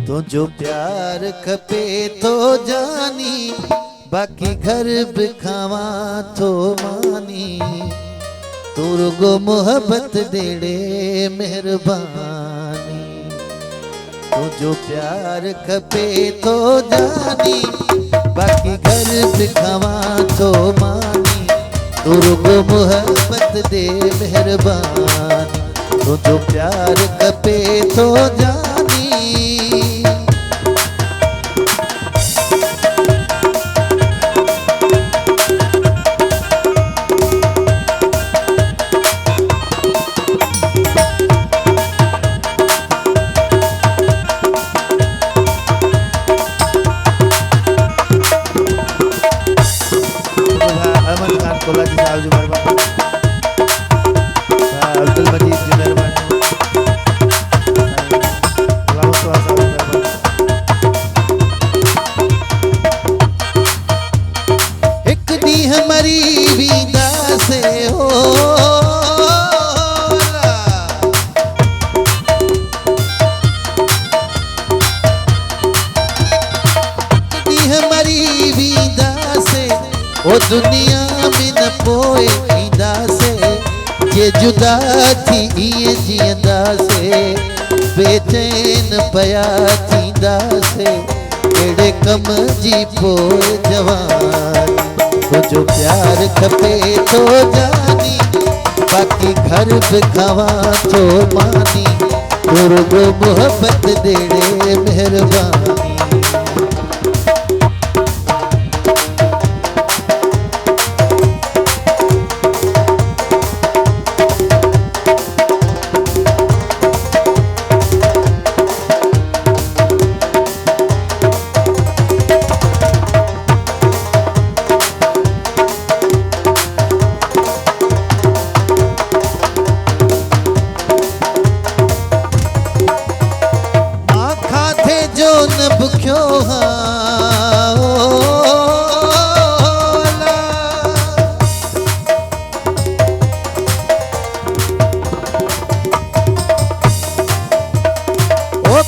तो जो प्यार खपे तो जानी, बाकी घर बिखावा तो मानी। तुरगो मोहब्बत देड़े मेहरबानी। तो जो प्यार खपे तो जानी, बाकी घर बिखावा तो मानी। तुरगो मोहब्बत दे मेहरबानी। तो जो प्यार खपे तो जानी। कोलाजी साहब जी मेहरबान, अब्दुल मजीद जी मेहरबान, एक दी हमारी विदा से हो हमारी विदा से ओ दुनिया पोए इंदा से ये जुदा थी ये जिंदा से बेचैन पया थींदा से एड़े कम जी पोए जवान। तो जो प्यार खपे तो जानी, बाकी घर बिखावा तो मानी। तुरगो मोहब्बत देड़े मेहरबानी। बुख्यो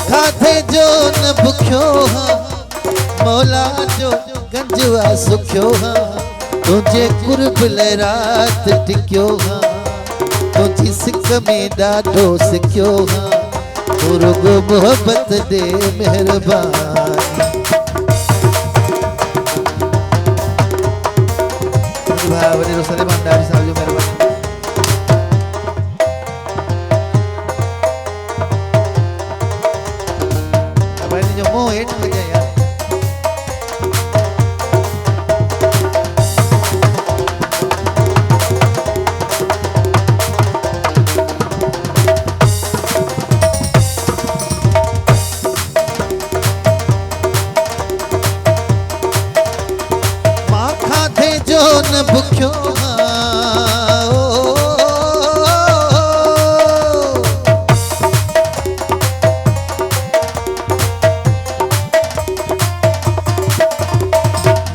खाते जो न बुख्यो मौला जो गंजवा सुख्यो तुझे कुर्ब ले रात टिक्यो तुझी सिक में ॾाढो सिख्यो। तुरगो मोहब्बत दे मेहरबानी। भाई सलेमान डारी साहब जो मेहरबानी। भाई ने जो मुंह हेठ लगे यार। जो न भुख्यो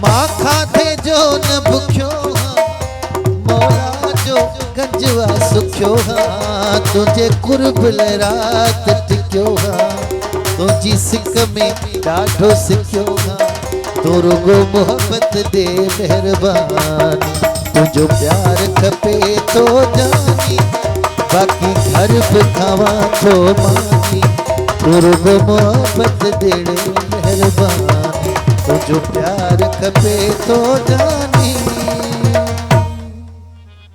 माँ खाते जो न भुख्यो मौला जो गंजवा सुख्यो तुझे कुर्ब ले रात टिक्यो तुझी सिक में ॾाढो सिख्यो। तुरगो मोहब्बत दे मेहरबानी। तुझो प्यार खपे तो जानी, बाकी घर बिखावा तो मानी। तुरगो मोहब्बत देड़े मेहरबानी। तुझो प्यार खपे तो जानी।